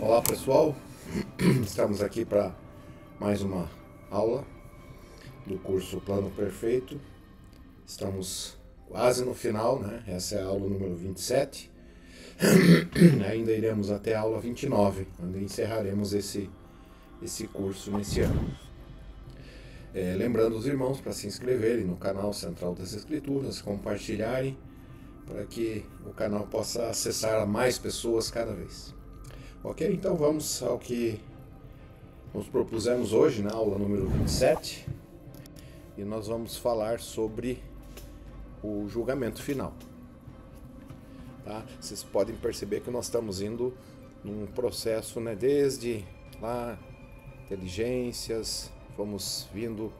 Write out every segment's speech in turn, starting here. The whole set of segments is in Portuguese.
Olá pessoal, estamos aqui para mais uma aula do curso Plano Perfeito. Estamos quase no final, né? Essa é a aula número 27. Ainda iremos até a aula 29, onde encerraremos esse curso nesse ano. Lembrando os irmãos para se inscreverem no canal Central das Escrituras, compartilharem, para que o canal possa acessar a mais pessoas cada vez. Ok? Então vamos ao que nos propusemos hoje, na aula número 27, e nós vamos falar sobre o julgamento final. Tá? Vocês podem perceber que nós estamos indo num processo, né, desde lá, inteligências, vamos vindo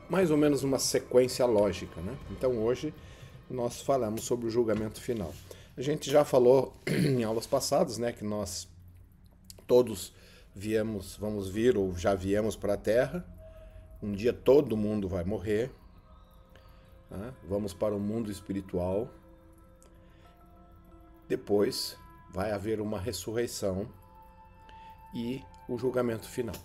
mais ou menos uma sequência lógica, né? Então hoje nós falamos sobre o julgamento final. A gente já falou em aulas passadas, né, que nós todos vamos vir ou já viemos para a Terra. Um dia todo mundo vai morrer, né? Vamos para o mundo espiritual. Depois vai haver uma ressurreição e o julgamento final.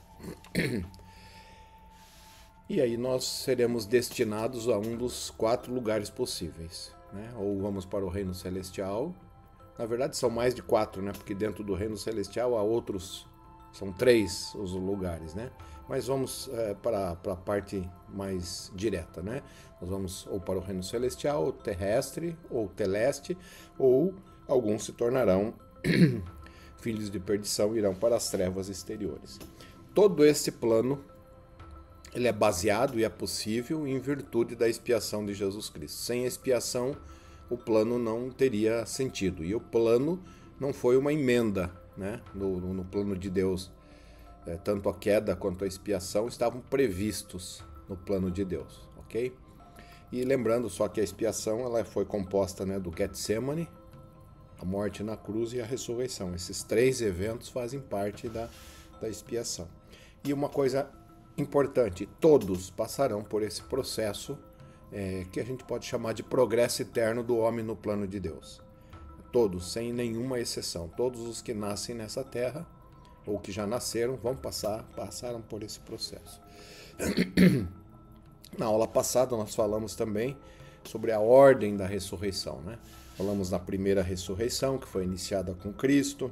E aí nós seremos destinados a um dos 4 lugares possíveis, né? Ou vamos para o reino celestial. Na verdade são mais de 4, né? Porque dentro do reino celestial há outros, são 3 os lugares, né? Mas vamos para a parte mais direta, né? Nós vamos ou para o reino celestial, ou terrestre, ou teleste, ou alguns se tornarão filhos de perdição e irão para as trevas exteriores. Todo esse plano ele é baseado e é possível em virtude da expiação de Jesus Cristo. Sem expiação, o plano não teria sentido. E o plano não foi uma emenda, né? No plano de Deus. Tanto a queda quanto a expiação estavam previstos no plano de Deus, ok? E lembrando só que a expiação ela foi composta, né, do Getsemane, a morte na cruz e a ressurreição. Esses 3 eventos fazem parte da expiação. E uma coisa importante, todos passarão por esse processo que a gente pode chamar de progresso eterno do homem no plano de Deus. Todos, sem nenhuma exceção. Todos os que nascem nessa terra, ou que já nasceram, passaram por esse processo. Na aula passada nós falamos também sobre a ordem da ressurreição, né? Falamos na primeira ressurreição, que foi iniciada com Cristo,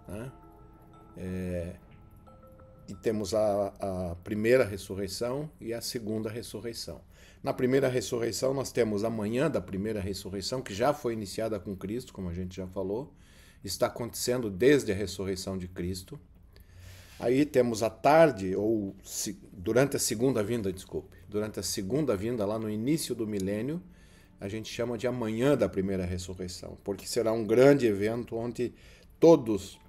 né? E temos a primeira ressurreição e a segunda ressurreição. Na primeira ressurreição nós temos a manhã da primeira ressurreição, que já foi iniciada com Cristo, como a gente já falou, está acontecendo desde a ressurreição de Cristo. Aí temos a tarde, ou durante a segunda vinda, durante a segunda vinda, lá no início do milênio, a gente chama de amanhã da primeira ressurreição, porque será um grande evento onde todos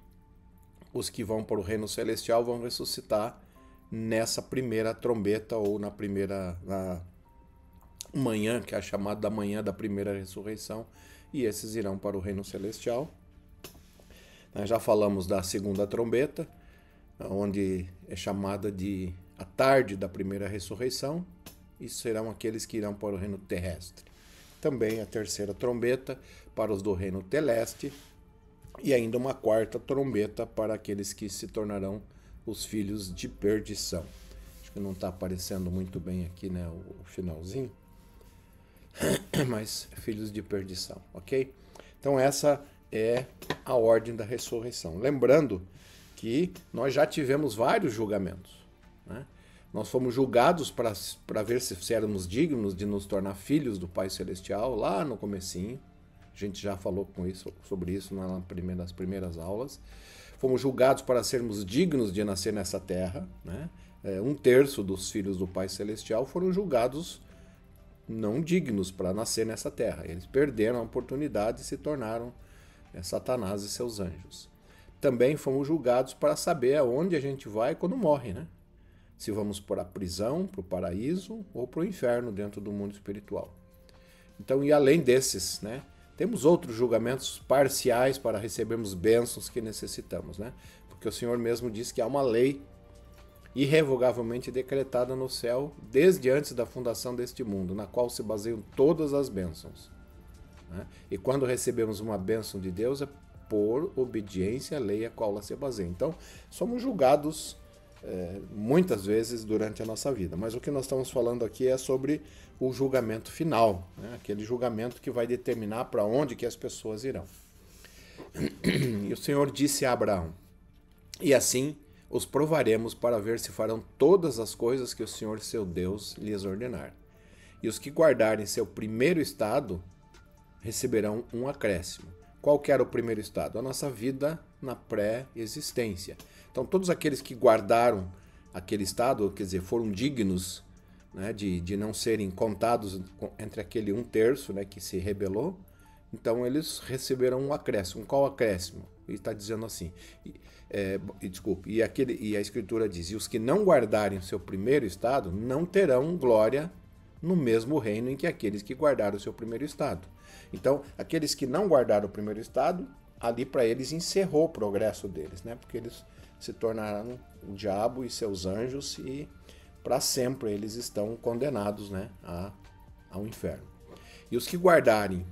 os que vão para o reino celestial vão ressuscitar nessa primeira trombeta ou na manhã, que é chamada da manhã da primeira ressurreição, e esses irão para o reino celestial. Nós já falamos da segunda trombeta, onde é chamada de a tarde da primeira ressurreição, e serão aqueles que irão para o reino terrestre. Também a terceira trombeta para os do reino teleste, e ainda uma quarta trombeta para aqueles que se tornarão os filhos de perdição. Acho que não está aparecendo muito bem aqui, né, o finalzinho, mas filhos de perdição, ok? Então essa é a ordem da ressurreição. Lembrando que nós já tivemos vários julgamentos, né? Nós fomos julgados para ver se éramos dignos de nos tornar filhos do Pai Celestial, lá no comecinho. A gente já falou sobre isso nas primeiras aulas. Fomos julgados para sermos dignos de nascer nessa terra, né? 1/3 dos filhos do Pai Celestial foram julgados não dignos para nascer nessa terra. Eles perderam a oportunidade e se tornaram Satanás e seus anjos. Também fomos julgados para saber aonde a gente vai quando morre, né? Se vamos para a prisão, para o paraíso ou para o inferno dentro do mundo espiritual. Então, e além desses, né, temos outros julgamentos parciais para recebermos bênçãos que necessitamos, né? Porque o Senhor mesmo diz que há uma lei irrevogavelmente decretada no céu desde antes da fundação deste mundo, na qual se baseiam todas as bênçãos, né? E quando recebemos uma bênção de Deus, é por obediência à lei a qual ela se baseia. Então, somos julgados muitas vezes durante a nossa vida, mas o que nós estamos falando aqui é sobre o julgamento final, né? Aquele julgamento que vai determinar para onde que as pessoas irão. E o Senhor disse a Abraão: e assim os provaremos para ver se farão todas as coisas que o Senhor seu Deus lhes ordenar. E os que guardarem seu primeiro estado receberão um acréscimo. Qual que era o primeiro estado? A nossa vida na pré-existência. Então, todos aqueles que guardaram aquele estado, quer dizer, foram dignos, né, de não serem contados entre aquele 1/3, né, que se rebelou, então eles receberão um acréscimo. Qual acréscimo? Ele está dizendo assim, e a Escritura diz, e os que não guardarem o seu primeiro estado não terão glória no mesmo reino em que aqueles que guardaram o seu primeiro estado. Então, aqueles que não guardaram o primeiro estado, ali para eles encerrou o progresso deles, né? Porque eles se tornaram o diabo e seus anjos e para sempre eles estão condenados, né, ao inferno. E os que guardarem,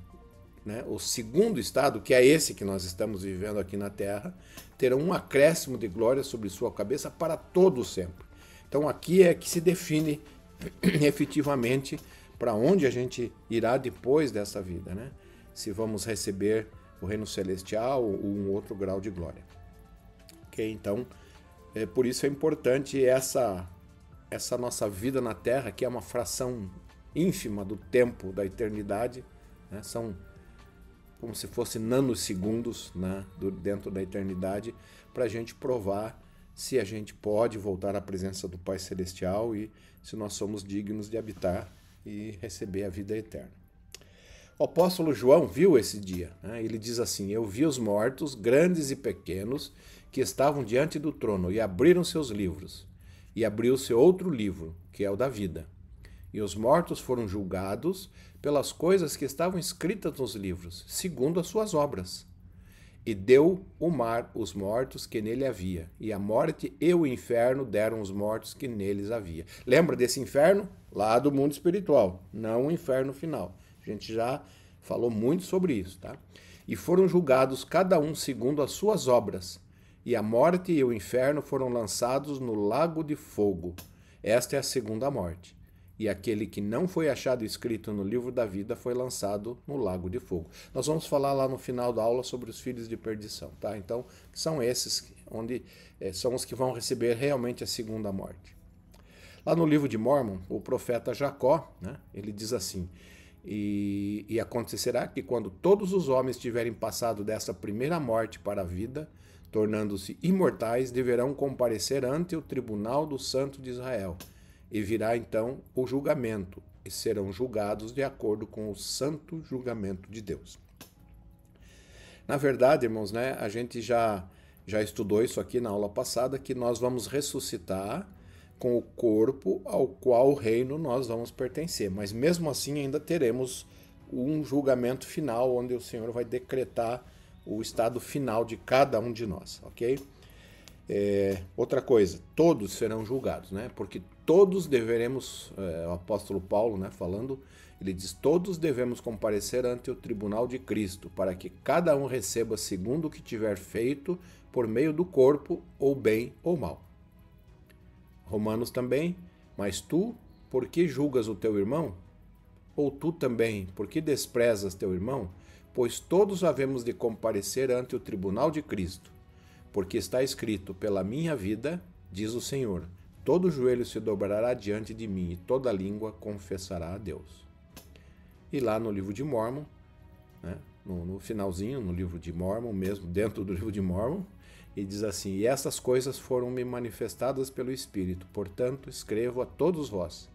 né, o segundo estado, que é esse que nós estamos vivendo aqui na Terra, terão um acréscimo de glória sobre sua cabeça para todo sempre. Então aqui é que se define efetivamente para onde a gente irá depois dessa vida, né? Se vamos receber o reino celestial ou um outro grau de glória. Ok? Então, por isso é importante essa nossa vida na Terra, que é uma fração ínfima do tempo da eternidade, né? São como se fossem nanosegundos, né, dentro da eternidade, para a gente provar se a gente pode voltar à presença do Pai Celestial e se nós somos dignos de habitar e receber a vida eterna. O apóstolo João viu esse dia, né? Ele diz assim: eu vi os mortos, grandes e pequenos, que estavam diante do trono, e abriram seus livros. E abriu-se outro livro, que é o da vida. E os mortos foram julgados pelas coisas que estavam escritas nos livros, segundo as suas obras. E deu o mar os mortos que nele havia, e a morte e o inferno deram os mortos que neles havia. Lembra desse inferno? Lá do mundo espiritual, não o inferno final. A gente já falou muito sobre isso, tá? E foram julgados cada um segundo as suas obras. E a morte e o inferno foram lançados no lago de fogo. Esta é a segunda morte. E aquele que não foi achado escrito no livro da vida foi lançado no lago de fogo. Nós vamos falar lá no final da aula sobre os filhos de perdição, tá? Então, são esses onde são os que vão receber realmente a segunda morte. Lá no livro de Mórmon, o profeta Jacó, né, ele diz assim: e acontecerá que quando todos os homens tiverem passado dessa primeira morte para a vida, tornando-se imortais, deverão comparecer ante o tribunal do Santo de Israel. E virá então o julgamento, e serão julgados de acordo com o santo julgamento de Deus. Na verdade, irmãos, né, a gente já estudou isso aqui na aula passada, que nós vamos ressuscitar com o corpo ao qual reino nós vamos pertencer. Mas mesmo assim ainda teremos um julgamento final, onde o Senhor vai decretar o estado final de cada um de nós, ok? Outra coisa, todos serão julgados, né? Porque todos deveremos, o apóstolo Paulo, né, falando, ele diz: todos devemos comparecer ante o tribunal de Cristo, para que cada um receba segundo o que tiver feito por meio do corpo, ou bem ou mal. Romanos também: mas tu, por que julgas o teu irmão? Ou tu também, por que desprezas teu irmão? Pois todos havemos de comparecer ante o tribunal de Cristo. Porque está escrito: pela minha vida, diz o Senhor, todo joelho se dobrará diante de mim e toda língua confessará a Deus. E lá no livro de Mórmon, né, no finalzinho, no livro de Mórmon, mesmo dentro do livro de Mórmon, ele diz assim: e essas coisas foram-me manifestadas pelo Espírito, portanto escrevo a todos vós.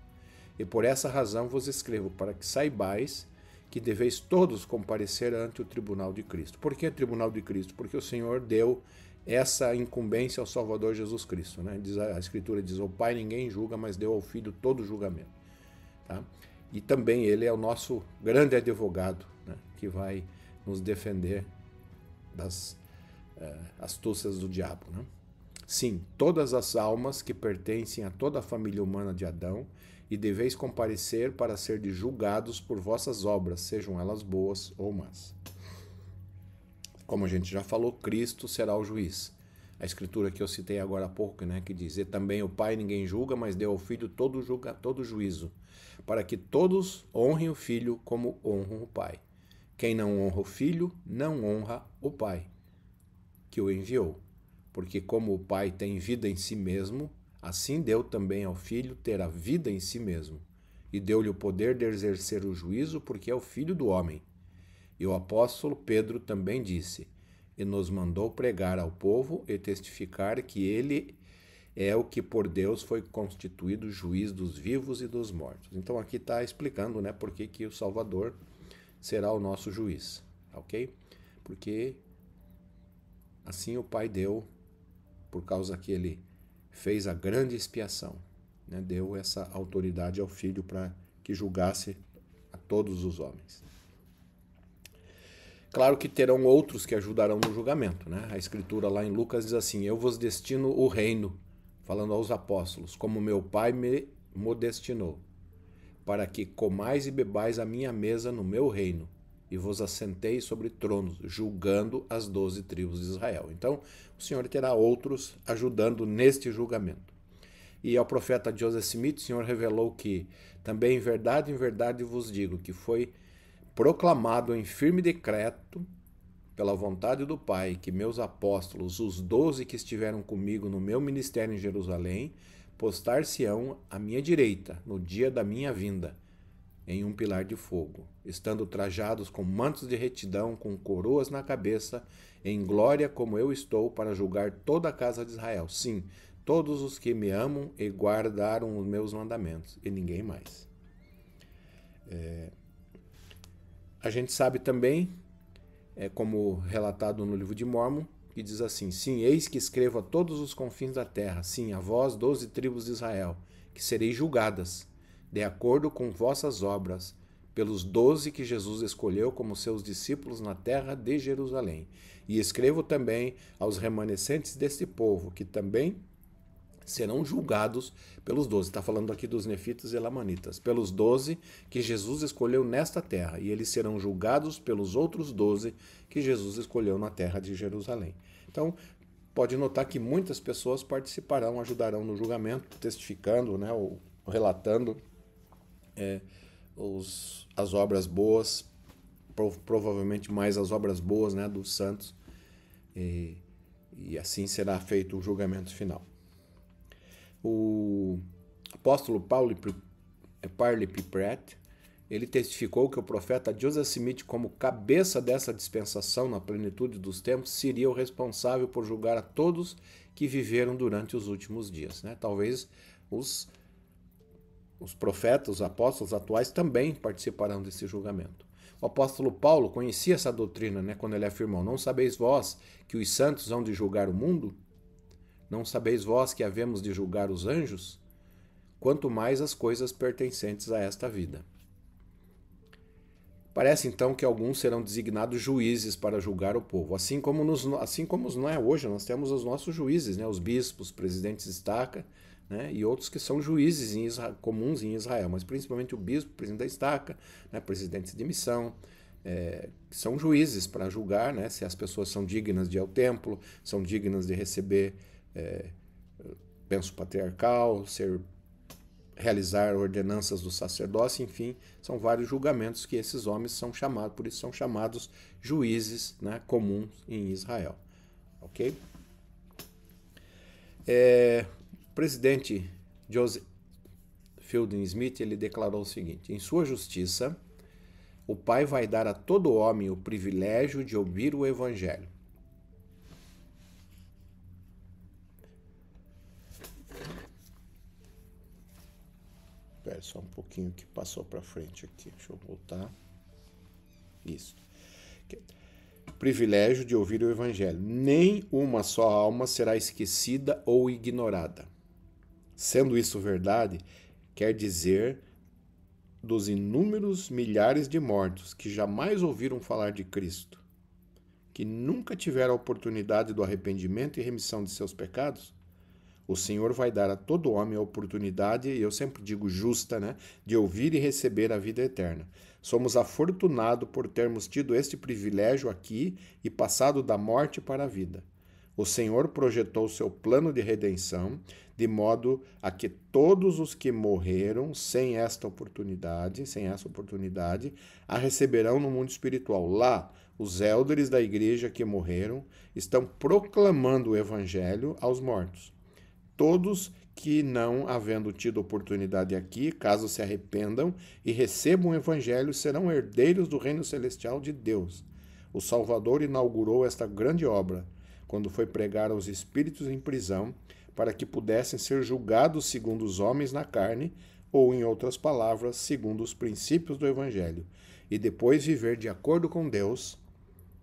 E por essa razão vos escrevo, para que saibais que deveis todos comparecer ante o tribunal de Cristo. Por que tribunal de Cristo? Porque o Senhor deu essa incumbência ao Salvador Jesus Cristo, né? A Escritura diz: o Pai ninguém julga, mas deu ao Filho todo julgamento. Tá? E também ele é o nosso grande advogado, né, que vai nos defender das astúcias do diabo. Né? Sim, todas as almas que pertencem a toda a família humana de Adão, e deveis comparecer para serdes julgados por vossas obras, sejam elas boas ou más. Como a gente já falou, Cristo será o juiz. A escritura que eu citei agora há pouco, né, que diz: "E também o Pai ninguém julga, mas deu ao Filho todo juízo, para que todos honrem o Filho como honram o Pai. Quem não honra o Filho, não honra o Pai, que o enviou. Porque como o Pai tem vida em si mesmo, assim deu também ao Filho ter a vida em si mesmo. E deu-lhe o poder de exercer o juízo, porque é o Filho do homem." E o apóstolo Pedro também disse: "E nos mandou pregar ao povo e testificar que ele é o que por Deus foi constituído juiz dos vivos e dos mortos." Então aqui está explicando, né, por que o Salvador será o nosso juiz, ok? Porque assim o Pai deu, por causa que ele fez a grande expiação, né, deu essa autoridade ao Filho para que julgasse a todos os homens. Claro que terão outros que ajudarão no julgamento, né? A escritura lá em Lucas diz assim: "Eu vos destino o reino", falando aos apóstolos, "como meu Pai me destinou, para que comais e bebais a minha mesa no meu reino, e vos assenteis sobre tronos, julgando as 12 tribos de Israel." Então, o Senhor terá outros ajudando neste julgamento. E ao profeta Joseph Smith, o Senhor revelou que também em verdade vos digo, que foi proclamado em firme decreto, pela vontade do Pai, que meus apóstolos, os 12 que estiveram comigo no meu ministério em Jerusalém, postar-se-ão à minha direita, no dia da minha vinda, em um pilar de fogo, estando trajados com mantos de retidão, com coroas na cabeça, em glória como eu estou, para julgar toda a casa de Israel. Sim, todos os que me amam e guardaram os meus mandamentos, e ninguém mais. A gente sabe também, como relatado no livro de Mórmon, que diz assim: "Sim, eis que escrevo a todos os confins da terra, sim, a vós 12 tribos de Israel, que sereis julgadas, de acordo com vossas obras, pelos 12 que Jesus escolheu como seus discípulos na terra de Jerusalém. E escrevo também aos remanescentes deste povo, que também serão julgados pelos 12." Está falando aqui dos nefitas e lamanitas. "Pelos 12 que Jesus escolheu nesta terra, e eles serão julgados pelos outros 12 que Jesus escolheu na terra de Jerusalém." Então, pode notar que muitas pessoas participarão, ajudarão no julgamento, testificando, né, ou relatando as obras boas, provavelmente mais as obras boas, né, dos santos, e assim será feito o julgamento final. O apóstolo Parley P. Pratt, ele testificou que o profeta Joseph Smith, como cabeça dessa dispensação na plenitude dos tempos, seria o responsável por julgar a todos que viveram durante os últimos dias, né? Talvez os profetas, os apóstolos atuais também participarão desse julgamento. O apóstolo Paulo conhecia essa doutrina, né, quando ele afirmou: "Não sabeis vós que os santos hão de julgar o mundo? Não sabeis vós que havemos de julgar os anjos? Quanto mais as coisas pertencentes a esta vida." Parece então que alguns serão designados juízes para julgar o povo. Assim como não é hoje, nós temos os nossos juízes, né, os bispos, presidentes de estaca, né, e outros que são juízes comuns em Israel, mas principalmente o bispo, presidente da estaca, né, presidentes de missão, que são juízes para julgar, né, se as pessoas são dignas de ir ao templo, são dignas de receber bênção patriarcal, realizar ordenanças do sacerdócio, enfim, são vários julgamentos que esses homens são chamados, por isso são chamados juízes, né, comuns em Israel. Ok? O presidente Joseph Fielding Smith, ele declarou o seguinte: "Em sua justiça, o Pai vai dar a todo homem o privilégio de ouvir o Evangelho." Espera só um pouquinho que passou para frente aqui. Deixa eu voltar. Isso. Privilégio de ouvir o Evangelho. "Nem uma só alma será esquecida ou ignorada." Sendo isso verdade, quer dizer dos inúmeros milhares de mortos que jamais ouviram falar de Cristo, que nunca tiveram a oportunidade do arrependimento e remissão de seus pecados, O Senhor vai dar a todo homem a oportunidade, e eu sempre digo justa, né, de ouvir e receber a vida eterna. Somos afortunados por termos tido este privilégio aqui e passado da morte para a vida. O Senhor projetou seu plano de redenção, de modo a que todos os que morreram sem essa oportunidade, a receberão no mundo espiritual. Lá, os élderes da igreja que morreram estão proclamando o evangelho aos mortos. Todos que, não havendo tido oportunidade aqui, caso se arrependam e recebam o evangelho, serão herdeiros do reino celestial de Deus. O Salvador inaugurou esta grande obra quando foi pregar aos espíritos em prisão, para que pudessem ser julgados segundo os homens na carne, ou, em outras palavras, segundo os princípios do evangelho, e depois viver de acordo com Deus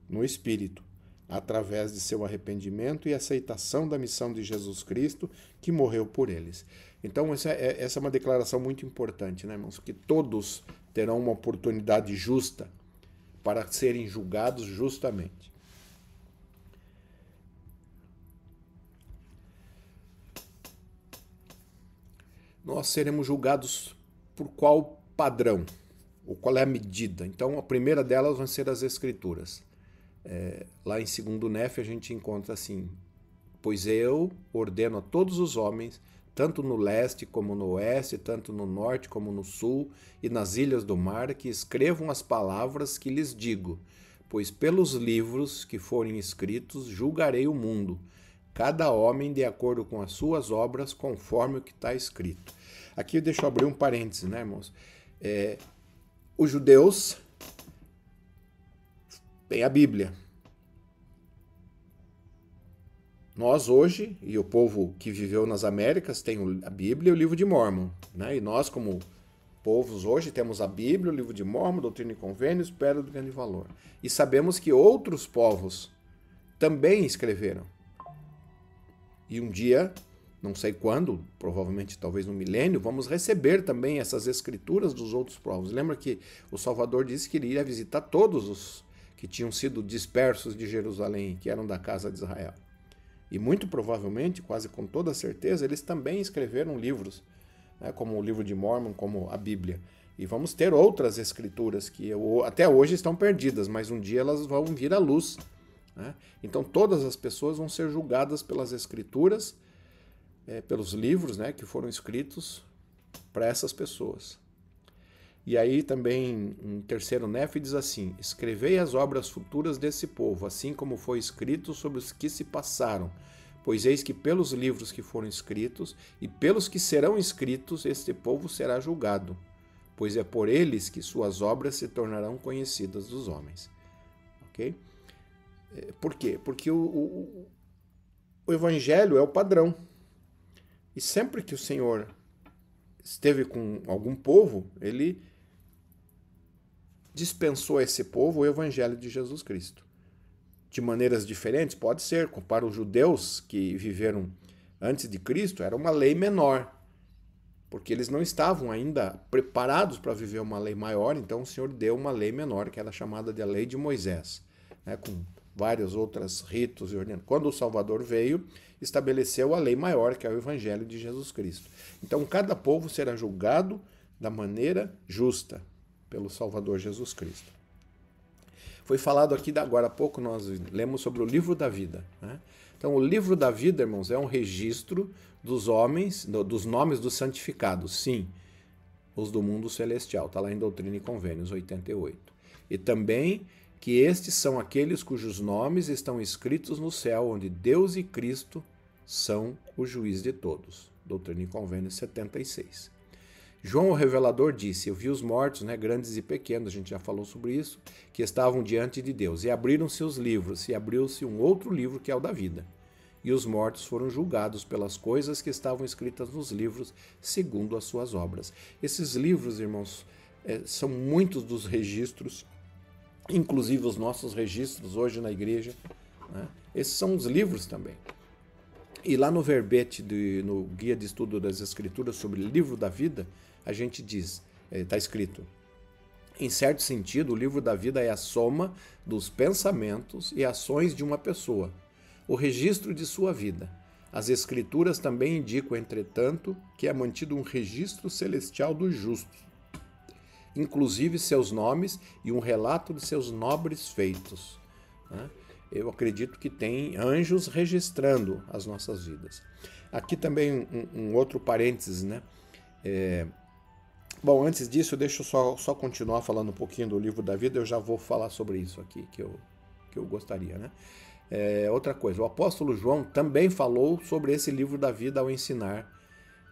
no Espírito, através de seu arrependimento e aceitação da missão de Jesus Cristo, que morreu por eles. Então, essa é uma declaração muito importante, né, irmãos? Que todos terão uma oportunidade justa para serem julgados justamente. Nós seremos julgados por qual padrão? Ou qual é a medida? Então, a primeira delas vão ser as Escrituras. Lá em 2 Nef a gente encontra assim: pois eu ordeno a todos os homens, tanto no leste como no oeste, tanto no norte como no sul e nas ilhas do mar, que escrevam as palavras que lhes digo, pois pelos livros que forem escritos julgarei o mundo, cada homem de acordo com as suas obras, conforme o que está escrito. Aqui deixa eu abrir um parênteses, né, irmãos? Os judeus têm a Bíblia. Nós hoje, e o povo que viveu nas Américas, tem a Bíblia e o livro de Mórmon, né? E nós, como povos hoje, temos a Bíblia, o livro de Mórmon, Doutrina e Convênios, Pérola do Grande Valor. E sabemos que outros povos também escreveram. E um dia, não sei quando, provavelmente talvez no milênio, vamos receber também essas escrituras dos outros povos. Lembra que o Salvador disse que ele iria visitar todos os que tinham sido dispersos de Jerusalém, que eram da casa de Israel. E muito provavelmente, quase com toda certeza, eles também escreveram livros, né, como o livro de Mórmon, como a Bíblia. E vamos ter outras escrituras que até hoje estão perdidas, mas um dia elas vão vir à luz, né? Então todas as pessoas vão ser julgadas pelas escrituras, pelos livros, né, que foram escritos para essas pessoas. E aí também, em 3 Nef, diz assim: escrevei as obras futuras desse povo, assim como foi escrito sobre os que se passaram, pois eis que pelos livros que foram escritos e pelos que serão escritos, este povo será julgado, pois é por eles que suas obras se tornarão conhecidas dos homens. Ok? Por quê? Porque o Evangelho é o padrão. E sempre que o Senhor esteve com algum povo, ele dispensou a esse povo o Evangelho de Jesus Cristo. De maneiras diferentes, pode ser. Para os judeus que viveram antes de Cristo, era uma lei menor, porque eles não estavam ainda preparados para viver uma lei maior, então o Senhor deu uma lei menor, que era chamada de a Lei de Moisés, né, com vários outros ritos e ordenanças. Quando o Salvador veio, estabeleceu a lei maior, que é o Evangelho de Jesus Cristo. Então, cada povo será julgado da maneira justa pelo Salvador Jesus Cristo. Foi falado aqui, agora há pouco, nós lemos sobre o livro da vida, né? Então, o livro da vida, irmãos, é um registro dos homens, dos nomes dos santificados, sim, os do mundo celestial, está lá em Doutrina e Convênios 88. E também que estes são aqueles cujos nomes estão escritos no céu, onde Deus e Cristo são o juiz de todos. Doutrina e Convênios 76. João, o revelador, disse: eu vi os mortos, né, grandes e pequenos, a gente já falou sobre isso, que estavam diante de Deus, e abriram-se os livros, e abriu-se um outro livro, que é o da vida. E os mortos foram julgados pelas coisas que estavam escritas nos livros, segundo as suas obras. Esses livros, irmãos, são muitos dos registros, inclusive os nossos registros hoje na igreja, né? Esses são os livros também. E lá no verbete, no Guia de Estudo das Escrituras sobre o livro da vida, a gente diz, está escrito: em certo sentido, o livro da vida é a soma dos pensamentos e ações de uma pessoa, o registro de sua vida. As Escrituras também indicam, entretanto, que é mantido um registro celestial dos justos, inclusive seus nomes e um relato de seus nobres feitos. Eu acredito que tem anjos registrando as nossas vidas. Aqui também um outro parênteses, né? Bom, antes disso, deixa eu só continuar falando um pouquinho do livro da vida, eu já vou falar sobre isso aqui, que eu gostaria, né? Outra coisa, o apóstolo João também falou sobre esse livro da vida ao ensinar: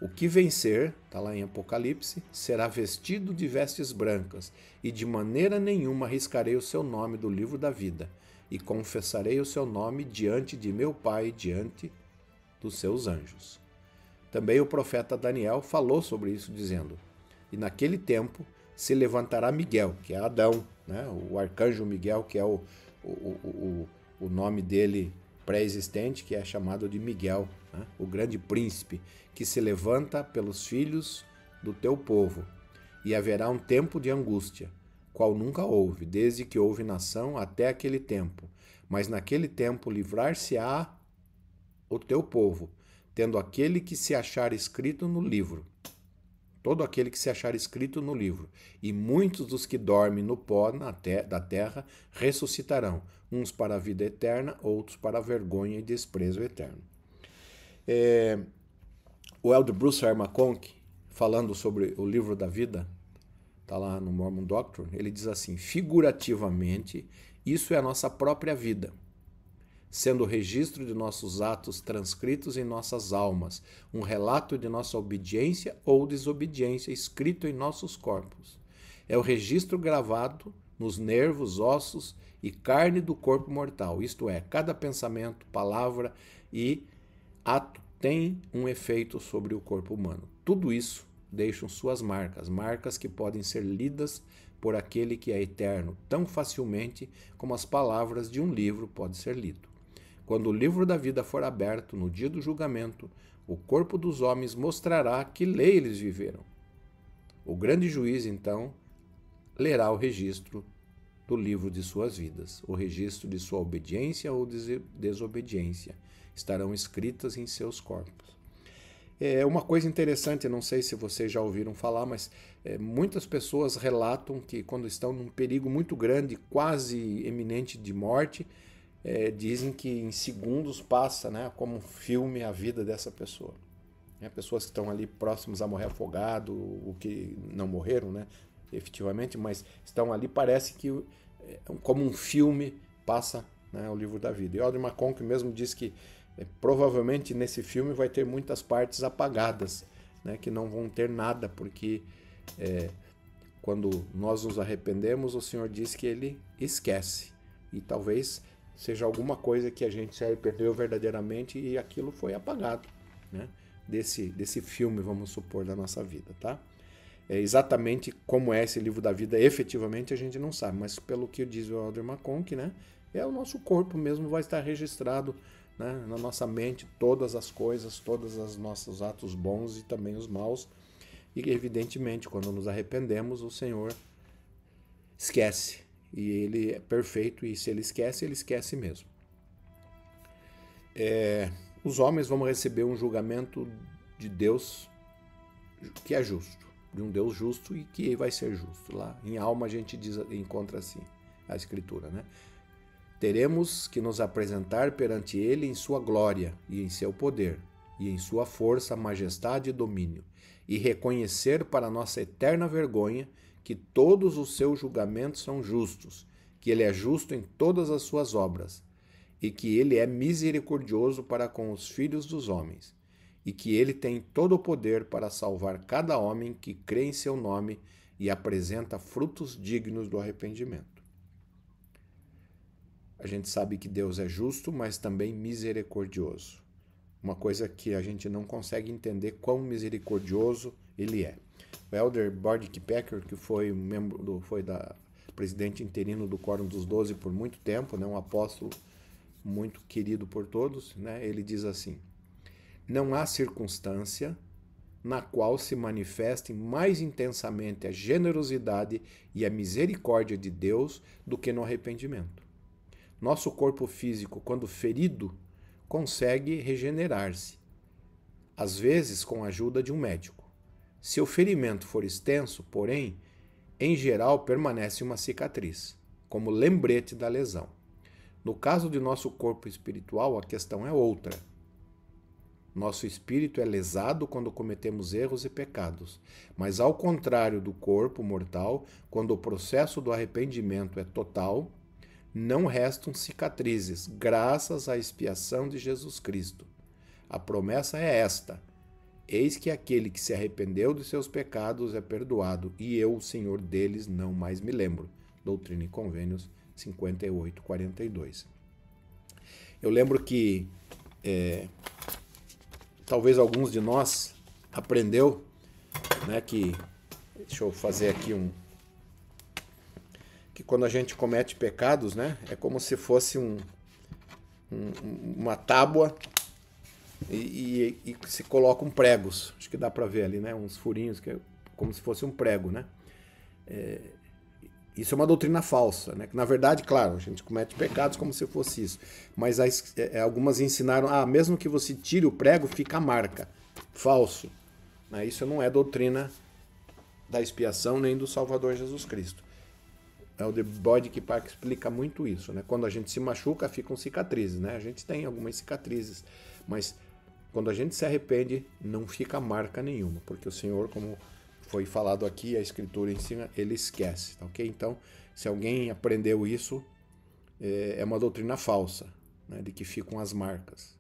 o que vencer, está lá em Apocalipse, será vestido de vestes brancas, e de maneira nenhuma arriscarei o seu nome do livro da vida, e confessarei o seu nome diante de meu Pai e diante dos seus anjos. Também o profeta Daniel falou sobre isso, dizendo: e naquele tempo se levantará Miguel, que é Adão, né? O arcanjo Miguel, que é o nome dele pré-existente, que é chamado de Miguel, né? O grande príncipe, que se levanta pelos filhos do teu povo. E haverá um tempo de angústia, qual nunca houve, desde que houve nação até aquele tempo. Mas naquele tempo livrar-se-á o teu povo, tendo aquele que se achar escrito no livro. Todo aquele que se achar escrito no livro. E muitos dos que dormem no pó da terra ressuscitarão, uns para a vida eterna, outros para a vergonha e desprezo eterno. O elder Bruce R. McConkie, falando sobre o livro da vida, está lá no Mormon Doctrine, ele diz assim: figurativamente, isso é a nossa própria vida, sendo o registro de nossos atos transcritos em nossas almas, um relato de nossa obediência ou desobediência escrito em nossos corpos. É o registro gravado nos nervos, ossos e carne do corpo mortal, isto é, cada pensamento, palavra e ato tem um efeito sobre o corpo humano. Tudo isso deixam suas marcas, marcas que podem ser lidas por aquele que é eterno tão facilmente como as palavras de um livro podem ser lido. Quando o livro da vida for aberto no dia do julgamento, o corpo dos homens mostrará que lei eles viveram. O grande juiz, então, lerá o registro do livro de suas vidas, o registro de sua obediência ou desobediência. Estarão escritas em seus corpos. É uma coisa interessante, não sei se vocês já ouviram falar, mas muitas pessoas relatam que quando estão num perigo muito grande, quase iminente de morte, dizem que em segundos passa, né, como um filme a vida dessa pessoa. Pessoas que estão ali próximos a morrer afogado, o que não morreram, né, efetivamente, mas estão ali, parece que como um filme passa, né, o livro da vida. E Elder McConkie mesmo diz que provavelmente nesse filme vai ter muitas partes apagadas, né, que não vão ter nada, porque quando nós nos arrependemos, o Senhor diz que Ele esquece. E talvez seja alguma coisa que a gente se arrependeu verdadeiramente e aquilo foi apagado, né, desse filme, vamos supor, da nossa vida, tá? Exatamente como é esse livro da vida, efetivamente a gente não sabe, mas pelo que diz o Elder McConkie, né, o nosso corpo mesmo vai estar registrado, né, na nossa mente todas as coisas, todos os nossos atos bons e também os maus, e evidentemente quando nos arrependemos o Senhor esquece. E Ele é perfeito, e se Ele esquece mesmo. Os homens vão receber um julgamento de Deus que é justo, de um Deus justo e que vai ser justo. Lá em alma a gente encontra assim a Escritura, né? Teremos que nos apresentar perante Ele em sua glória e em seu poder, e em sua força, majestade e domínio, e reconhecer para nossa eterna vergonha que todos os seus julgamentos são justos, que Ele é justo em todas as suas obras, e que Ele é misericordioso para com os filhos dos homens, e que Ele tem todo o poder para salvar cada homem que crê em seu nome e apresenta frutos dignos do arrependimento. A gente sabe que Deus é justo, mas também misericordioso. Uma coisa que a gente não consegue entender quão misericordioso Ele é. O elder Bardick Packer, que foi presidente interino do Quórum dos 12 por muito tempo, né, um apóstolo muito querido por todos, né, ele diz assim: não há circunstância na qual se manifestem mais intensamente a generosidade e a misericórdia de Deus do que no arrependimento. Nosso corpo físico, quando ferido, consegue regenerar-se, às vezes com a ajuda de um médico. Se o ferimento for extenso, porém, em geral permanece uma cicatriz, como lembrete da lesão. No caso de nosso corpo espiritual, a questão é outra. Nosso espírito é lesado quando cometemos erros e pecados, mas ao contrário do corpo mortal, quando o processo do arrependimento é total, não restam cicatrizes, graças à expiação de Jesus Cristo. A promessa é esta: eis que aquele que se arrependeu dos seus pecados é perdoado, e eu, o Senhor deles, não mais me lembro. Doutrina e Convênios 58:42. Eu lembro que talvez alguns de nós aprendeu, né, que, deixa eu fazer aqui que quando a gente comete pecados, né, é como se fosse uma tábua e se colocam pregos, acho que dá para ver ali, né, uns furinhos, que é como se fosse um prego, né. Isso é uma doutrina falsa, né? Que, na verdade, claro, a gente comete pecados como se fosse isso. Mas algumas ensinaram, mesmo que você tire o prego, fica a marca. Falso. Isso não é doutrina da expiação nem do Salvador Jesus Cristo. O de Boyd Park explica muito isso, né? Quando a gente se machuca, ficam cicatrizes, né? A gente tem algumas cicatrizes, mas quando a gente se arrepende, não fica marca nenhuma, porque o Senhor, como foi falado aqui, a Escritura ensina, ele esquece, tá ok? Então, se alguém aprendeu isso, é uma doutrina falsa, né, de que ficam as marcas.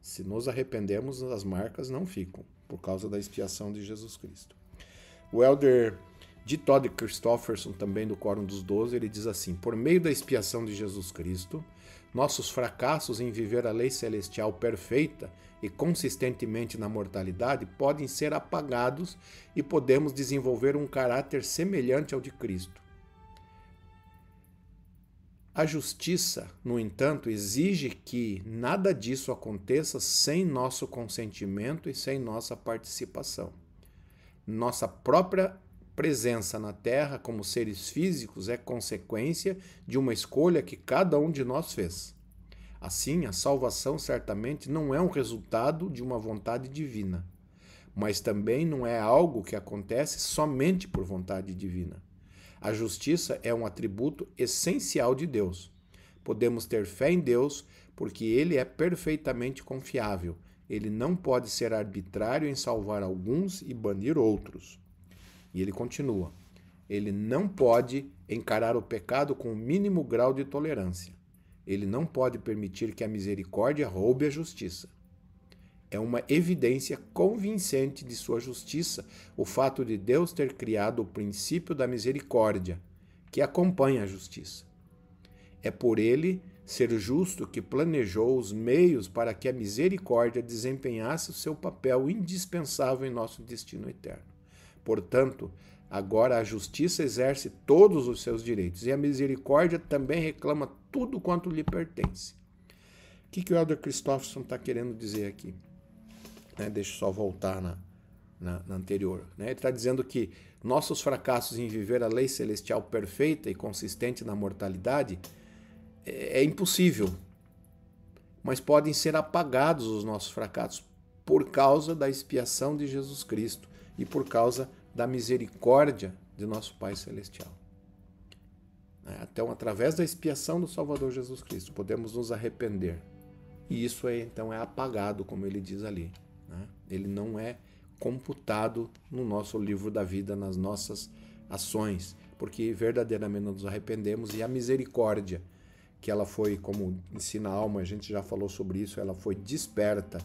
Se nos arrependemos, as marcas não ficam, por causa da expiação de Jesus Cristo. O elder D. Todd Christofferson, também do Quórum dos 12, ele diz assim: por meio da expiação de Jesus Cristo, nossos fracassos em viver a lei celestial perfeita e consistentemente na mortalidade podem ser apagados e podemos desenvolver um caráter semelhante ao de Cristo. A justiça, no entanto, exige que nada disso aconteça sem nosso consentimento e sem nossa participação. Nossa própria presença na Terra como seres físicos é consequência de uma escolha que cada um de nós fez. Assim, a salvação certamente não é um resultado de uma vontade divina, mas também não é algo que acontece somente por vontade divina. A justiça é um atributo essencial de Deus. Podemos ter fé em Deus porque Ele é perfeitamente confiável. Ele não pode ser arbitrário em salvar alguns e banir outros. E ele continua: ele não pode encarar o pecado com o mínimo grau de tolerância. Ele não pode permitir que a misericórdia roube a justiça. É uma evidência convincente de sua justiça o fato de Deus ter criado o princípio da misericórdia, que acompanha a justiça. É por ele ser justo que planejou os meios para que a misericórdia desempenhasse o seu papel indispensável em nosso destino eterno. Portanto, agora a justiça exerce todos os seus direitos e a misericórdia também reclama tudo quanto lhe pertence. O que o elder Christofferson está querendo dizer aqui? Deixa eu só voltar na anterior. Ele está dizendo que nossos fracassos em viver a lei celestial perfeita e consistente na mortalidade é impossível, mas podem ser apagados os nossos fracassos por causa da expiação de Jesus Cristo e por causa da misericórdia de nosso Pai Celestial. Então, através da expiação do Salvador Jesus Cristo, podemos nos arrepender. E isso então é apagado, como ele diz ali. Ele não é computado no nosso livro da vida, nas nossas ações, porque verdadeiramente nos arrependemos e a misericórdia, que ela foi, como ensina a alma, a gente já falou sobre isso, ela foi desperta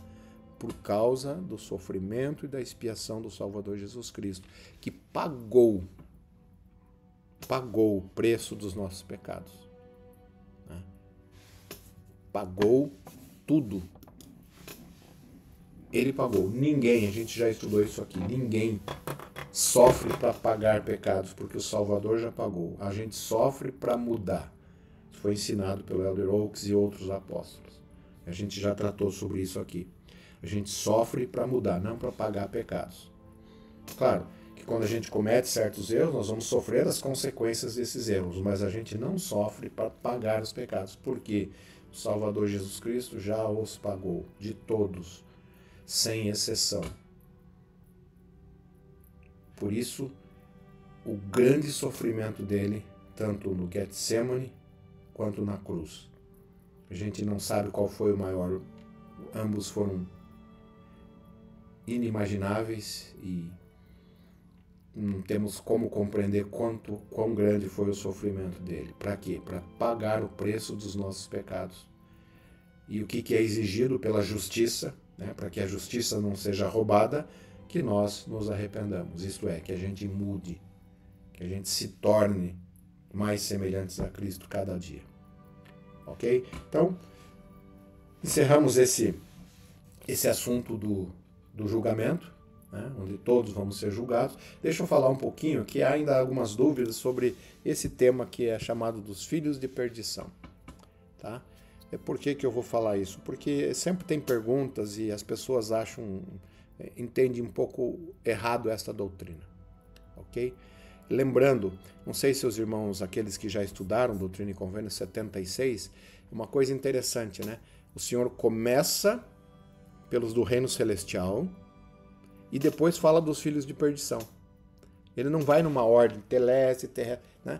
por causa do sofrimento e da expiação do Salvador Jesus Cristo, que pagou o preço dos nossos pecados. Pagou tudo. Ele pagou. Ninguém, a gente já estudou isso aqui, ninguém sofre para pagar pecados, porque o Salvador já pagou. A gente sofre para mudar. Isso foi ensinado pelo elder Oaks e outros apóstolos. A gente já tratou sobre isso aqui. A gente sofre para mudar, não para pagar pecados. Claro, que que quando a gente comete certos erros, nós vamos sofrer as consequências desses erros, mas a gente não sofre para pagar os pecados, porque o Salvador Jesus Cristo já os pagou, de todos, sem exceção. Por isso, o grande sofrimento dele, tanto no Getsemane quanto na cruz. A gente não sabe qual foi o maior, ambos foram inimagináveis e não temos como compreender quão grande foi o sofrimento dele. Para quê? Para pagar o preço dos nossos pecados. E o que é exigido pela justiça, né, para que a justiça não seja roubada, que nós nos arrependamos. Isto é, que a gente mude, que a gente se torne mais semelhantes a Cristo cada dia. Ok? Então, encerramos esse assunto do julgamento, né, onde todos vamos ser julgados. Deixa eu falar um pouquinho, que há ainda algumas dúvidas sobre esse tema que é chamado dos filhos de perdição. Tá? Por que eu vou falar isso? Porque sempre tem perguntas e as pessoas entendem um pouco errado esta doutrina. Ok? Lembrando, não sei se os irmãos, aqueles que já estudaram Doutrina e Convênio 76, uma coisa interessante, né? O Senhor começa pelos do reino celestial e depois fala dos filhos de perdição. Ele não vai numa ordem teleste, terra, né?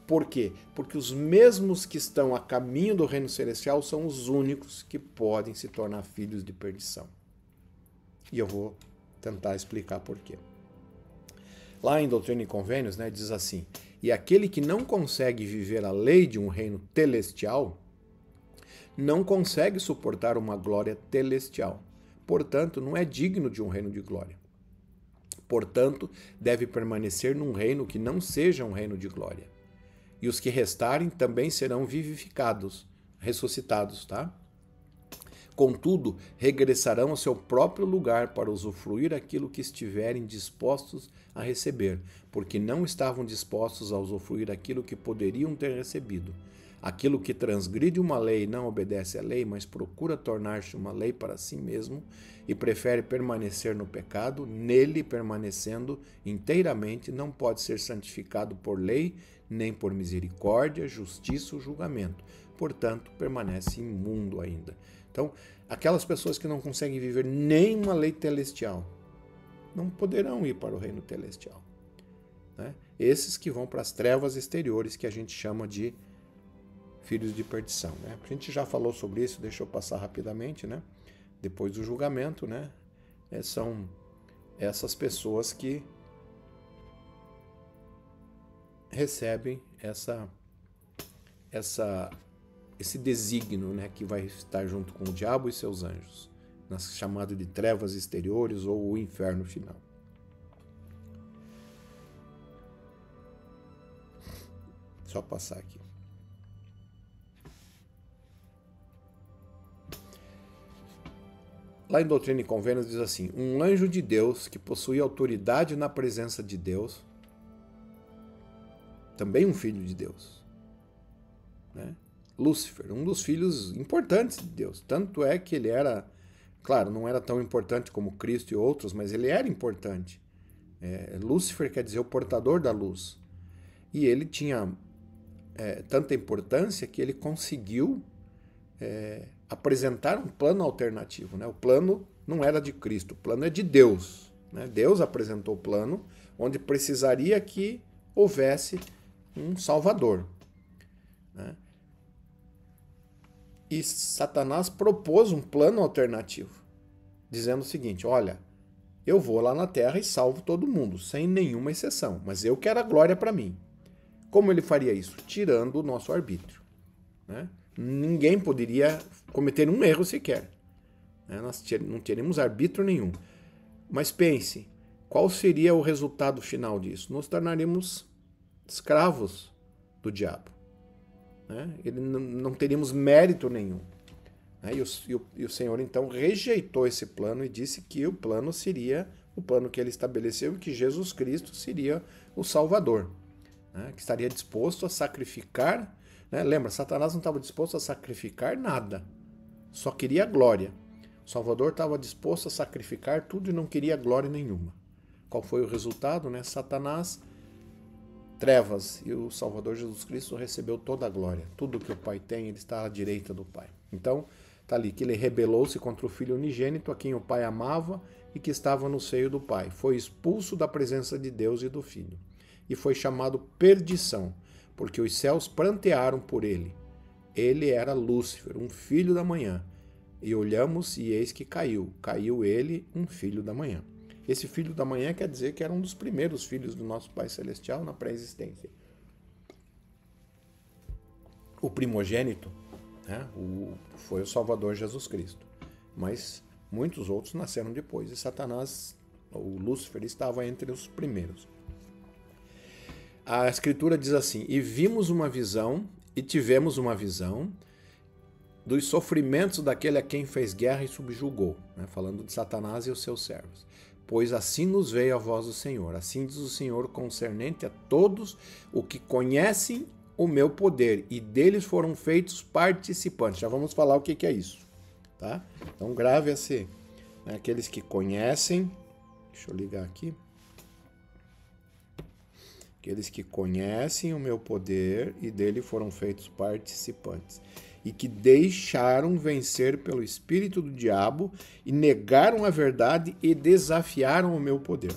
Por quê? Porque os mesmos que estão a caminho do reino celestial são os únicos que podem se tornar filhos de perdição. E eu vou tentar explicar por quê. Lá em Doutrina e Convênios, né, diz assim: e aquele que não consegue viver a lei de um reino telestial, não consegue suportar uma glória telestial. Portanto, não é digno de um reino de glória. Portanto, deve permanecer num reino que não seja um reino de glória. E os que restarem também serão vivificados, ressuscitados, tá? Contudo, regressarão ao seu próprio lugar para usufruir aquilo que estiverem dispostos a receber, porque não estavam dispostos a usufruir aquilo que poderiam ter recebido. Aquilo que transgride uma lei não obedece à lei, mas procura tornar-se uma lei para si mesmo e prefere permanecer no pecado, nele permanecendo inteiramente, não pode ser santificado por lei, nem por misericórdia, justiça ou julgamento. Portanto, permanece imundo ainda. Então, aquelas pessoas que não conseguem viver nem uma lei celestial, não poderão ir para o reino celestial. Né? Esses que vão para as trevas exteriores, que a gente chama de filhos de perdição. Né? A gente já falou sobre isso, deixa eu passar rapidamente. Né? Depois do julgamento, né? São essas pessoas que recebem esse desígnio, né, que vai estar junto com o diabo e seus anjos, chamado de trevas exteriores ou o inferno final. Só passar aqui. Lá em Doutrina e Convênios diz assim: um anjo de Deus que possui autoridade na presença de Deus, também um filho de Deus, né? Lúcifer, um dos filhos importantes de Deus. Tanto é que ele era, claro, não era tão importante como Cristo e outros, mas ele era importante. Lúcifer quer dizer o portador da luz. E ele tinha tanta importância que ele conseguiu apresentar um plano alternativo. Né? O plano não era de Cristo, o plano é de Deus. Né? Deus apresentou o plano onde precisaria que houvesse um Salvador. Né? E Satanás propôs um plano alternativo, dizendo o seguinte: olha, eu vou lá na terra e salvo todo mundo, sem nenhuma exceção, mas eu quero a glória para mim. Como ele faria isso? Tirando o nosso arbítrio. Né? Ninguém poderia cometer um erro sequer. Né? Nós não teríamos arbítrio nenhum. Mas pense, qual seria o resultado final disso? Nos tornaríamos escravos do diabo. Ele não teríamos mérito nenhum. E o Senhor então rejeitou esse plano e disse que o plano seria o plano que ele estabeleceu, que Jesus Cristo seria o Salvador, que estaria disposto a sacrificar. Lembra, Satanás não estava disposto a sacrificar nada, só queria glória. O Salvador estava disposto a sacrificar tudo e não queria glória nenhuma. Qual foi o resultado, né? Satanás, trevas, e o Salvador Jesus Cristo recebeu toda a glória. Tudo que o Pai tem, ele está à direita do Pai. Então, está ali que ele rebelou-se contra o Filho unigênito, a quem o Pai amava e que estava no seio do Pai. Foi expulso da presença de Deus e do Filho. E foi chamado perdição, porque os céus prantearam por ele. Ele era Lúcifer, um filho da manhã. E olhamos e eis que caiu. Caiu ele, um filho da manhã. Esse filho da manhã quer dizer que era um dos primeiros filhos do nosso Pai Celestial na pré-existência. O primogênito, né, foi o Salvador Jesus Cristo. Mas muitos outros nasceram depois. E Satanás, o Lúcifer, estava entre os primeiros. A Escritura diz assim: e vimos uma visão, e tivemos uma visão dos sofrimentos daquele a quem fez guerra e subjugou, né? Falando de Satanás e os seus servos. Pois assim nos veio a voz do Senhor. Assim diz o Senhor concernente a todos o que conhecem o meu poder, e deles foram feitos participantes. Já vamos falar o que é isso, tá? Então grave esse, né? Aqueles que conhecem, deixa eu ligar aqui. Aqueles que conhecem o meu poder e dele foram feitos participantes, e que deixaram vencer pelo espírito do diabo e negaram a verdade e desafiaram o meu poder.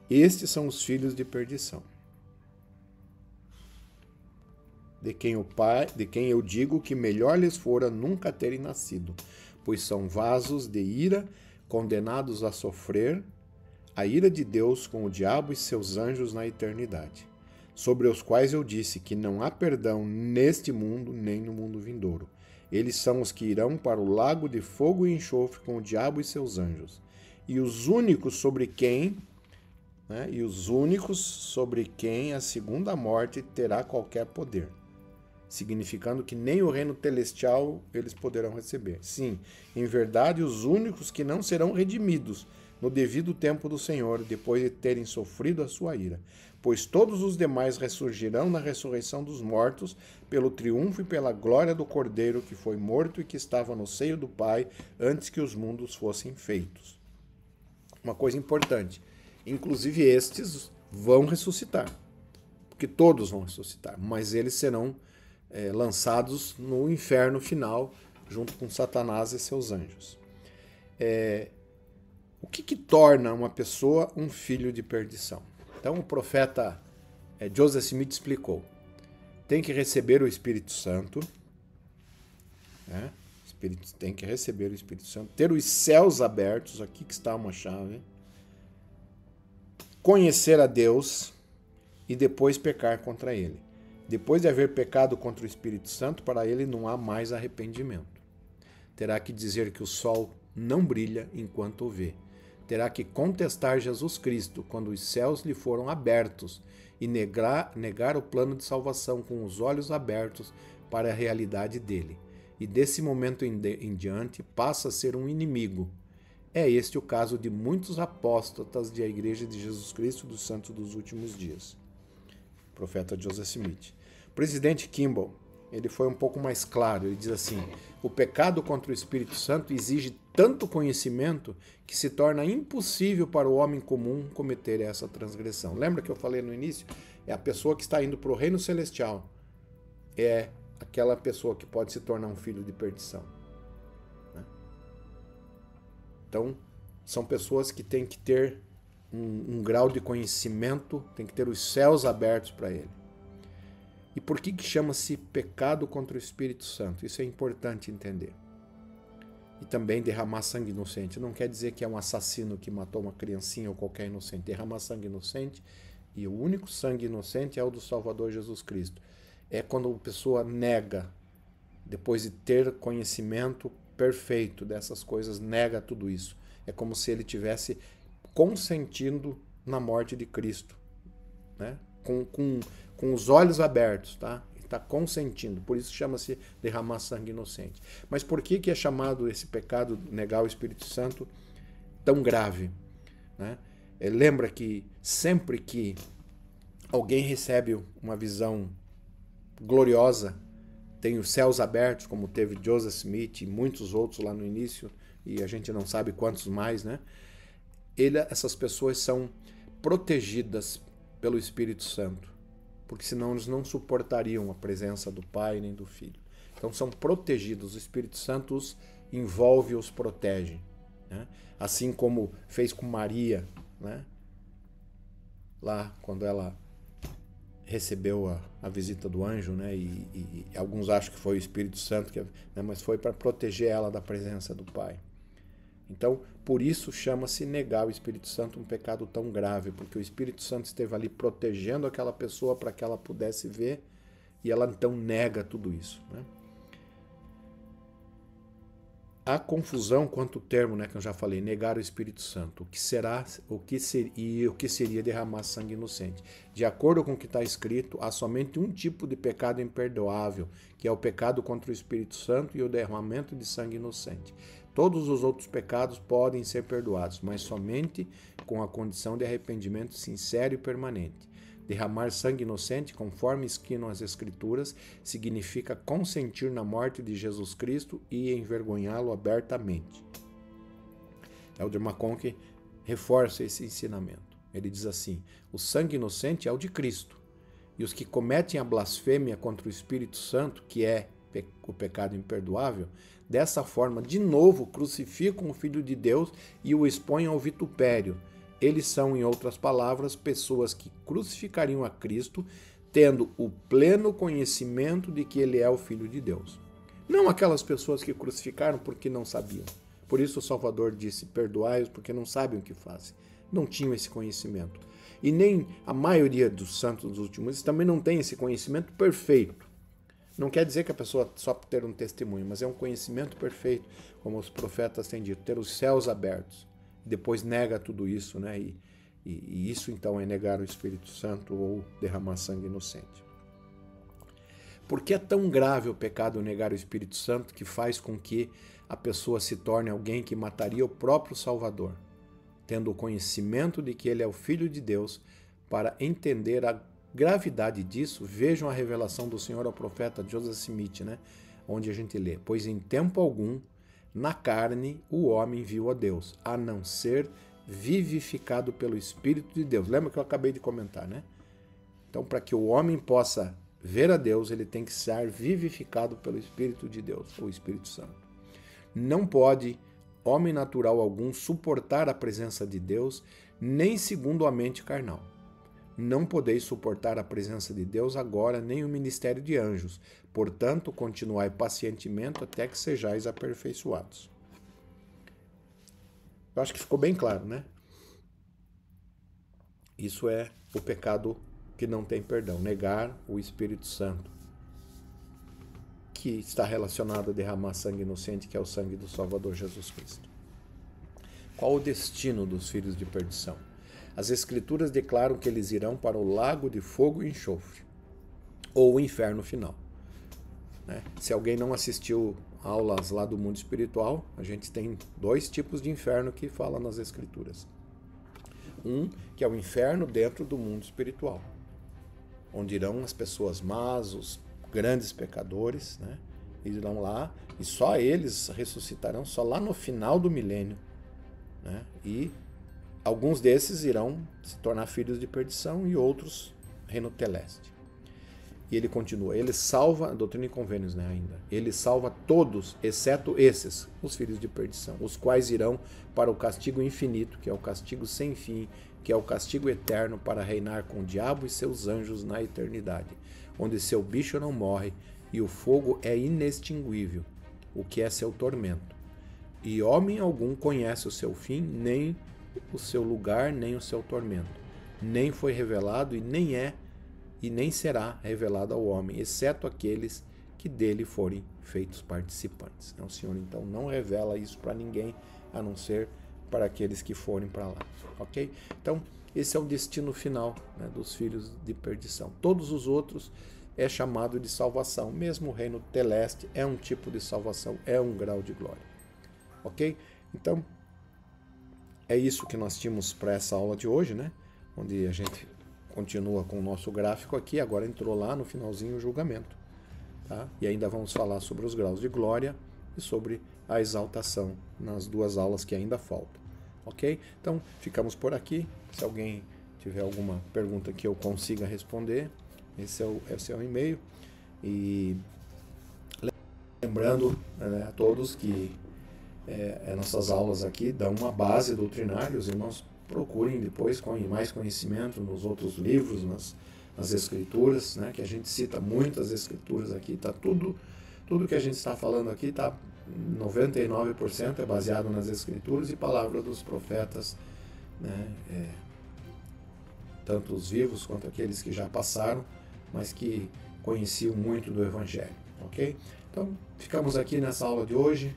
Estes são os filhos de perdição, de quem eu digo que melhor lhes fora nunca terem nascido, pois são vasos de ira, condenados a sofrer a ira de Deus com o diabo e seus anjos na eternidade, sobre os quais eu disse que não há perdão neste mundo nem no mundo vindouro. Eles são os que irão para o lago de fogo e enxofre com o diabo e seus anjos. E os únicos sobre quem, a segunda morte terá qualquer poder, significando que nem o reino celestial eles poderão receber. Sim, em verdade, os únicos que não serão redimidos no devido tempo do Senhor, depois de terem sofrido a sua ira, pois todos os demais ressurgirão na ressurreição dos mortos, pelo triunfo e pela glória do Cordeiro que foi morto e que estava no seio do Pai antes que os mundos fossem feitos. Uma coisa importante, inclusive estes vão ressuscitar, porque todos vão ressuscitar, mas eles serão lançados no inferno final, junto com Satanás e seus anjos. O que torna uma pessoa um filho de perdição? Então o profeta Joseph Smith explicou. Tem que receber o Espírito Santo, né? Tem que receber o Espírito Santo, ter os céus abertos, aqui que está uma chave, conhecer a Deus e depois pecar contra ele. Depois de haver pecado contra o Espírito Santo, para ele não há mais arrependimento. Terá que dizer que o sol não brilha enquanto o vê. Terá que contestar Jesus Cristo quando os céus lhe foram abertos e negar o plano de salvação com os olhos abertos para a realidade dele. E desse momento em diante passa a ser um inimigo. É este o caso de muitos apóstatas da Igreja de Jesus Cristo dos Santos dos Últimos Dias. Profeta Joseph Smith. O presidente Kimball, ele foi um pouco mais claro, ele diz assim: o pecado contra o Espírito Santo exige tanto conhecimento que se torna impossível para o homem comum cometer essa transgressão. Lembra que eu falei no início? É a pessoa que está indo para o reino celestial, é aquela pessoa que pode se tornar um filho de perdição. Então, são pessoas que têm que ter um grau de conhecimento, tem que ter os céus abertos para ele. E por que chama-se pecado contra o Espírito Santo? Isso é importante entender. E também derramar sangue inocente. Não quer dizer que é um assassino que matou uma criancinha ou qualquer inocente. Derramar sangue inocente, e o único sangue inocente é o do Salvador Jesus Cristo. É quando a pessoa nega, depois de ter conhecimento perfeito dessas coisas, nega tudo isso. É como se ele tivesse consentindo na morte de Cristo, né? Com os olhos abertos, tá? Está consentindo, por isso chama-se derramar sangue inocente. Mas por que é chamado esse pecado, negar o Espírito Santo, tão grave, né? Lembra que sempre que alguém recebe uma visão gloriosa, tem os céus abertos, como teve Joseph Smith e muitos outros lá no início, e a gente não sabe quantos mais, né? essas pessoas são protegidas pelo Espírito Santo, porque senão eles não suportariam a presença do Pai nem do Filho. Então são protegidos, o Espírito Santo os envolve, os protege, né? Assim como fez com Maria, né? Lá quando ela recebeu a visita do anjo, né? E alguns acham que foi o Espírito Santo, né? Mas foi para proteger ela da presença do Pai. Então, por isso chama-se negar o Espírito Santo um pecado tão grave, porque o Espírito Santo esteve ali protegendo aquela pessoa para que ela pudesse ver, e ela então nega tudo isso, né? Há confusão quanto ao termo, né, que eu já falei, negar o Espírito Santo. O que seria derramar sangue inocente? De acordo com o que está escrito, há somente um tipo de pecado imperdoável, que é o pecado contra o Espírito Santo e o derramamento de sangue inocente. Todos os outros pecados podem ser perdoados, mas somente com a condição de arrependimento sincero e permanente. Derramar sangue inocente, conforme esquinam as Escrituras, significa consentir na morte de Jesus Cristo e envergonhá-lo abertamente. Elder McConkie reforça esse ensinamento. Ele diz assim: o sangue inocente é o de Cristo, e os que cometem a blasfêmia contra o Espírito Santo, que é o pecado imperdoável, dessa forma, de novo, crucificam o Filho de Deus e o expõem ao vitupério. Eles são, em outras palavras, pessoas que crucificariam a Cristo, tendo o pleno conhecimento de que ele é o Filho de Deus. Não aquelas pessoas que crucificaram porque não sabiam. Por isso o Salvador disse: perdoai-os porque não sabem o que fazem. Não tinham esse conhecimento. E nem a maioria dos santos dos últimos dias também não tem esse conhecimento perfeito. Não quer dizer que a pessoa só ter um testemunho, mas é um conhecimento perfeito, como os profetas têm dito, ter os céus abertos. Depois nega tudo isso, né? E isso então é negar o Espírito Santo ou derramar sangue inocente. Por que é tão grave o pecado negar o Espírito Santo que faz com que a pessoa se torne alguém que mataria o próprio Salvador, tendo o conhecimento de que ele é o Filho de Deus? Para entender a gravidade disso, vejam a revelação do Senhor ao profeta Joseph Smith, né? Onde a gente lê: pois em tempo algum na carne o homem viu a Deus, a não ser vivificado pelo Espírito de Deus. Lembra que eu acabei de comentar, né? Então, para que o homem possa ver a Deus, ele tem que ser vivificado pelo Espírito de Deus, o Espírito Santo. Não pode homem natural algum suportar a presença de Deus, nem segundo a mente carnal. Não podeis suportar a presença de Deus agora, nem o ministério de anjos. Portanto, continuai pacientemente até que sejais aperfeiçoados. Eu acho que ficou bem claro, né? Isso é o pecado que não tem perdão, negar o Espírito Santo, que está relacionado a derramar sangue inocente, que é o sangue do Salvador Jesus Cristo. Qual o destino dos filhos de perdição? As Escrituras declaram que eles irão para o lago de fogo e enxofre, ou o inferno final. Né? Se alguém não assistiu aulas lá do mundo espiritual, a gente tem 2 tipos de inferno que fala nas Escrituras. Um, que é o inferno dentro do mundo espiritual, onde irão as pessoas más, os grandes pecadores, né? Irão lá, e só eles ressuscitarão só lá no final do milênio, né? E alguns desses irão se tornar filhos de perdição e outros reino celeste. E ele continua, ele salva, doutrina e convênios, né, ainda, ele salva todos, exceto esses, os filhos de perdição, os quais irão para o castigo infinito, que é o castigo sem fim, que é o castigo eterno, para reinar com o diabo e seus anjos na eternidade, onde seu bicho não morre e o fogo é inextinguível, o que é seu tormento. E homem algum conhece o seu fim, nem o seu lugar, nem o seu tormento. Nem foi revelado e nem é e nem será revelado ao homem, exceto aqueles que dele forem feitos participantes. O Senhor então não revela isso para ninguém, a não ser para aqueles que forem para lá. Ok? Então, esse é o destino final, né, dos filhos de perdição. Todos os outros é chamado de salvação. Mesmo o reino celeste é um tipo de salvação, é um grau de glória. Ok? Então, é isso que nós tínhamos para essa aula de hoje, né? Onde a gente continua com o nosso gráfico aqui, agora entrou lá no finalzinho o julgamento. Tá? E ainda vamos falar sobre os graus de glória e sobre a exaltação nas 2 aulas que ainda faltam. Ok? Então, ficamos por aqui. Se alguém tiver alguma pergunta que eu consiga responder, esse é o e-mail. E lembrando a todos que nossas aulas aqui dão uma base doutrinária, os irmãos procurem depois com mais conhecimento nos outros livros, nas escrituras, né, que a gente cita muitas escrituras aqui, tá tudo que a gente está falando aqui está 99% é baseado nas escrituras e palavra dos profetas, né, tanto os vivos quanto aqueles que já passaram, mas que conheciam muito do Evangelho, ok? Então, ficamos aqui nessa aula de hoje.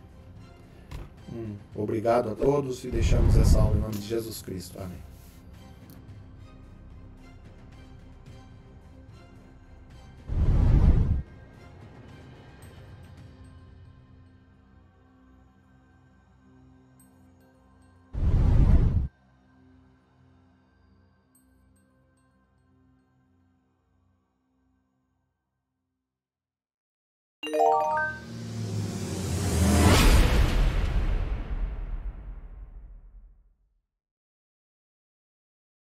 Obrigado a todos e deixamos essa aula em nome de Jesus Cristo. Amém.